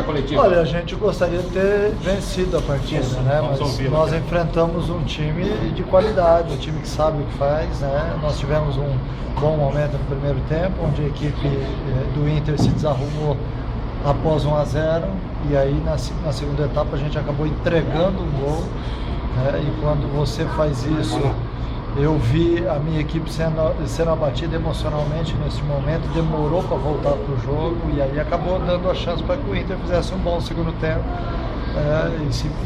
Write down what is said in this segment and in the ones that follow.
entrevista coletiva? Olha, a gente gostaria de ter vencido a partida, né? Mas nós enfrentamos um time de qualidade, um time que sabe o que faz, né? Nós tivemos um bom momento no primeiro tempo, onde a equipe do Inter se desarrumou após 1-0, e aí na segunda etapa a gente acabou entregando um gol, né? E quando você faz isso, eu vi a minha equipe sendo abatida emocionalmente nesse momento, demorou para voltar para o jogo, e aí acabou dando a chance para que o Inter fizesse um bom segundo tempo.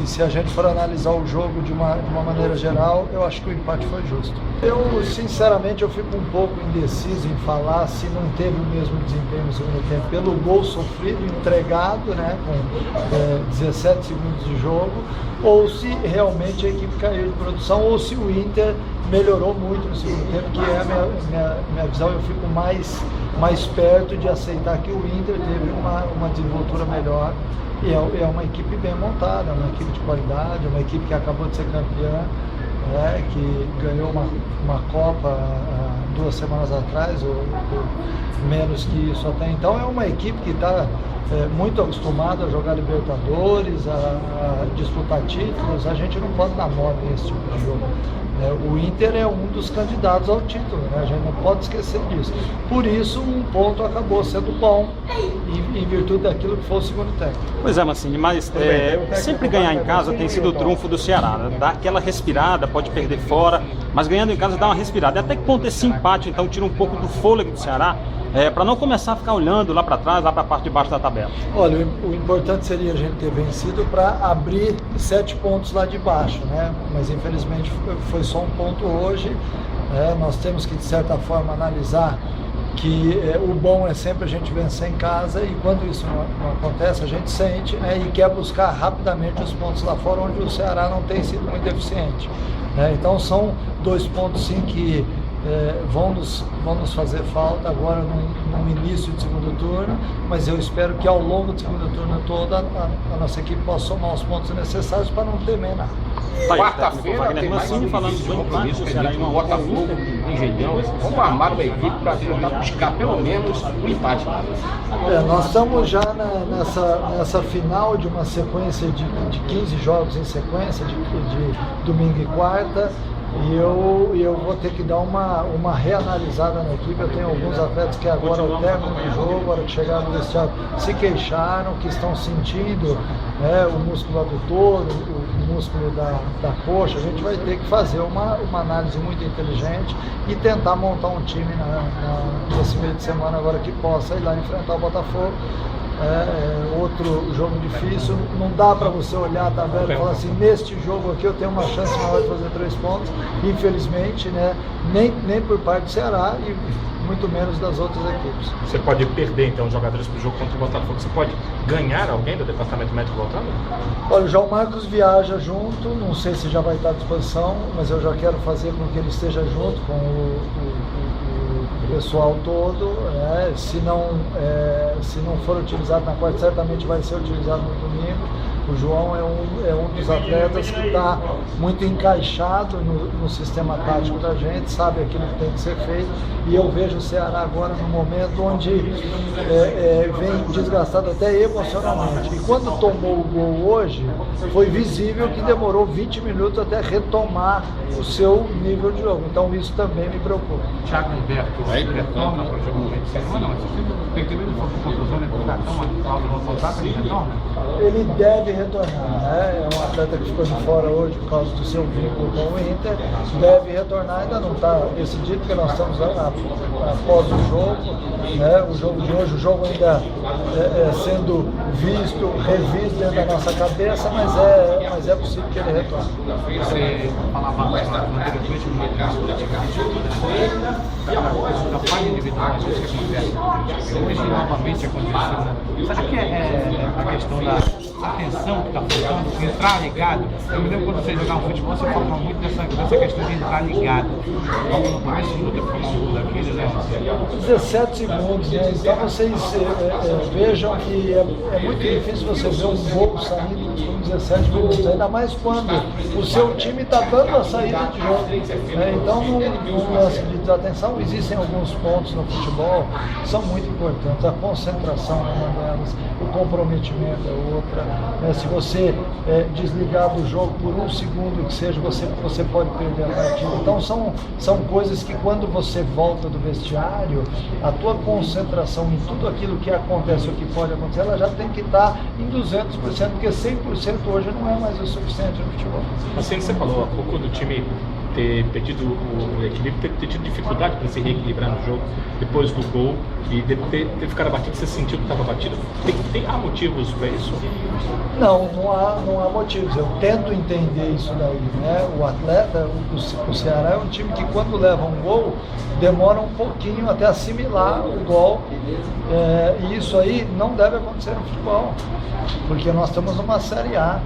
E se a gente for analisar o jogo de uma maneira geral, eu acho que o empate foi justo. Eu, sinceramente, eu fico um pouco indeciso em falar se não teve o mesmo desempenho no segundo tempo, pelo gol sofrido, entregado, né, com 17 segundos de jogo, ou se realmente a equipe caiu de produção, ou se o Inter melhorou muito no segundo tempo, que é a minha visão. Eu fico mais perto de aceitar que o Inter teve uma desenvoltura melhor. E é uma equipe bem montada, uma equipe de qualidade, uma equipe que acabou de ser campeã, né, que ganhou uma Copa 2 semanas atrás, ou menos que isso até então. É uma equipe que está muito acostumada a jogar Libertadores, a disputar títulos. A gente não pode dar mole nesse tipo de jogo. O Inter é um dos candidatos ao título, né? A gente não pode esquecer disso. Por isso, um ponto acabou sendo bom, em virtude daquilo que foi o segundo tempo. Pois é, Mancini, mas sempre ganhar em casa tem sido o trunfo do Ceará, né? Dá aquela respirada, pode perder fora, mas ganhando em casa dá uma respirada. E até que ponto esse empate, então, tira um pouco do fôlego do Ceará, para não começar a ficar olhando lá para trás, lá para a parte de baixo da tabela? Olha, o importante seria a gente ter vencido para abrir 7 pontos lá de baixo, né? Mas infelizmente foi só um ponto hoje. Nós temos que, de certa forma, analisar que o bom é sempre a gente vencer em casa, e quando isso não acontece, a gente sente, né, e quer buscar rapidamente os pontos lá fora, onde o Ceará não tem sido muito eficiente, né? Então são 2 pontos sim que vão nos fazer falta agora no início do segundo turno, mas eu espero que ao longo do segundo turno todo a nossa equipe possa somar os pontos necessários para não temer nada. Quarta-feira tem mais falando do compromisso que a gente Botafogo, Engenhão. Vamos armar uma equipe para tentar buscar pelo menos um empate. Nós estamos já nessa final de uma sequência de 15 jogos em sequência, de domingo e quarta. E eu vou ter que dar uma reanalisada na equipe. Eu tenho alguns atletas que agora, ao término do jogo, agora que chegaram no vestiário, se queixaram, que estão sentindo o músculo adutor, o músculo da coxa. A gente vai ter que fazer uma análise muito inteligente e tentar montar um time nesse meio de semana agora que possa ir lá enfrentar o Botafogo. Outro jogo difícil, não dá para você olhar a tabela e falar assim, neste jogo aqui eu tenho uma chance maior de fazer 3 pontos, infelizmente, né? Nem por parte do Ceará e muito menos das outras equipes. Você pode perder então jogadores para o jogo contra o Botafogo, você pode ganhar alguém do departamento médico voltando? Olha, o João Marcos viaja junto, não sei se já vai estar à disposição, mas eu já quero fazer com que ele esteja junto com o pessoal todo, se não for utilizado na quarta, certamente vai ser utilizado no domingo. O João é um dos atletas que está muito encaixado no sistema tático da gente, sabe aquilo que tem que ser feito, e eu vejo o Ceará agora no momento onde vem desgastado até emocionalmente. E quando tomou o gol hoje, foi visível que demorou 20 minutos até retomar o seu nível de jogo. Então isso também me preocupa. Thiago Humberto retorna para o jogo do meio de semana, mas você tem que ver se for com contusão, né? Porque cartão, a Cláudia vai voltar, ele retorna? Ele deve retornar, né? É um atleta que ficou de fora hoje por causa do seu vínculo com o Inter, deve retornar, ainda não está decidido, porque nós estamos após o jogo, né? O jogo de hoje, o jogo ainda sendo visto, revisto dentro da nossa cabeça, mas é possível que ele retorne. Você falava mais na anteriormente no mercado da falha individual, às vezes que acontece. Hoje novamente aconteceu. Você acha que é a questão da essa atenção que está faltando, entrar ligado. Eu me lembro quando você jogava futebol, você falava muito dessa questão de entrar ligado. Logo no começo do tempo, um gol daquele, né? 17 segundos, né? Então vocês vejam que é muito difícil você ver um gol saindo com 17 minutos, ainda mais quando o seu time está dando a saída de jogo. Né? Então, num lance de desatenção, existem alguns pontos no futebol que são muito importantes. A concentração é uma delas, o comprometimento é outra. Né? Se você desligar do jogo por um segundo que seja, você pode perder a partida. Então, são coisas que quando você volta do vestiário, a tua concentração em tudo aquilo que acontece ou que pode acontecer, ela já tem que estar em 200%, porque 100% hoje não é mais o suficiente no futebol. Assim, você falou há pouco do time ter perdido o equilíbrio, ter tido dificuldade para se reequilibrar no jogo depois do gol e ter ficado abatido, você sentiu que estava batido. Há motivos para isso? Não há motivos. Eu tento entender isso daí, né? O atleta, o Ceará é um time que quando leva um gol, demora um pouquinho até assimilar o golpe, e isso aí não deve acontecer no futebol, porque nós estamos numa Série A.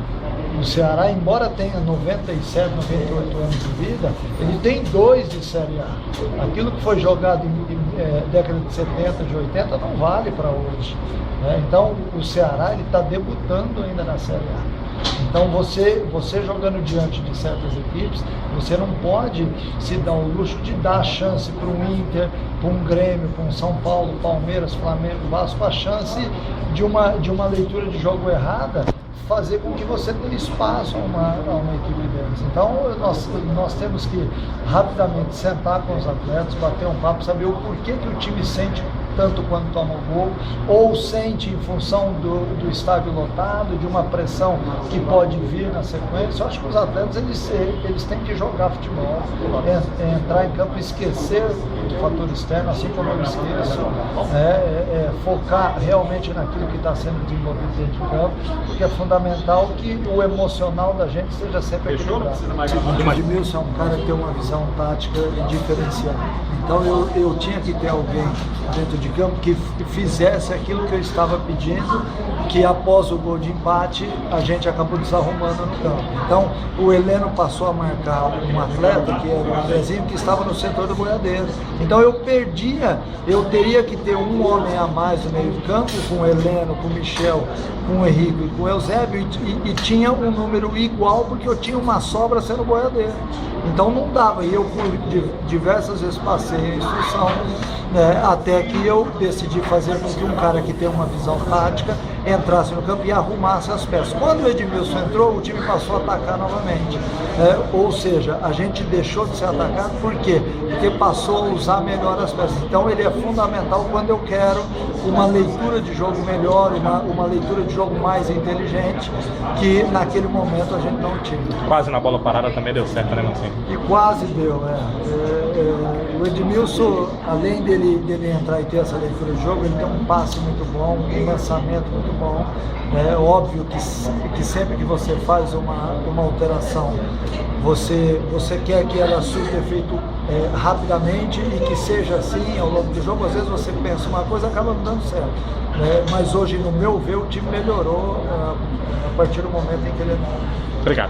O Ceará, embora tenha 97, 98 anos de vida, ele tem 2 de Série A. Aquilo que foi jogado em década de 70, de 80, não vale para hoje. Né? Então, o Ceará está debutando ainda na Série A. Então, você jogando diante de certas equipes, você não pode se dar o luxo de dar chance para um Inter, para um Grêmio, para um São Paulo, Palmeiras, Flamengo, Vasco, a chance de uma leitura de jogo errada, fazer com que você tenha espaço a uma equipe deles. Então, nós temos que rapidamente sentar com os atletas, bater um papo, saber o porquê que o time sente tanto quando toma o gol, ou sente em função do estádio lotado, de uma pressão que pode vir na sequência. Eu acho que os atletas eles têm que jogar futebol, entrar em campo, esquecer do fator externo, assim como eu esqueço, focar realmente naquilo que está sendo desenvolvido dentro de campo, porque é fundamental que o emocional da gente seja sempre equilibrado. O Edmilson é um cara que tem uma visão tática diferenciada. Então eu tinha que ter alguém dentro de campo que fizesse aquilo que eu estava pedindo, que após o gol de empate a gente acabou desarrumando no campo. Então o Heleno passou a marcar um atleta que era o Andrezinho, que estava no setor do boiadeiro. Então eu teria que ter um homem a mais no meio do campo, com o Heleno, com o Michel, com o Henrique e com o Eusébio, e tinha um número igual, porque eu tinha uma sobra sendo boiadeiro. Então não dava, e eu diversas vezes passei a instrução, né, até que eu decidi fazer com que um cara que tem uma visão tática entrasse no campo e arrumasse as peças. Quando o Edmilson entrou, o time passou a atacar novamente, ou seja, a gente deixou de ser atacado. Por quê? Porque passou a usar melhor as peças. Então ele é fundamental quando eu quero uma leitura de jogo melhor, uma leitura de jogo mais inteligente, que naquele momento a gente não tinha. Quase na bola parada também deu certo, né, Mancinho? E quase deu, o Edmilson, além dele entrar e ter essa leitura de jogo, ele tem um passe muito bom, um lançamento muito bom. É óbvio que sempre que você faz uma alteração, você quer que ela surta efeito rapidamente e que seja assim ao longo do jogo. Às vezes você pensa uma coisa e acaba não dando certo. Mas hoje, no meu ver, o time melhorou a partir do momento em que ele entrou. Obrigado.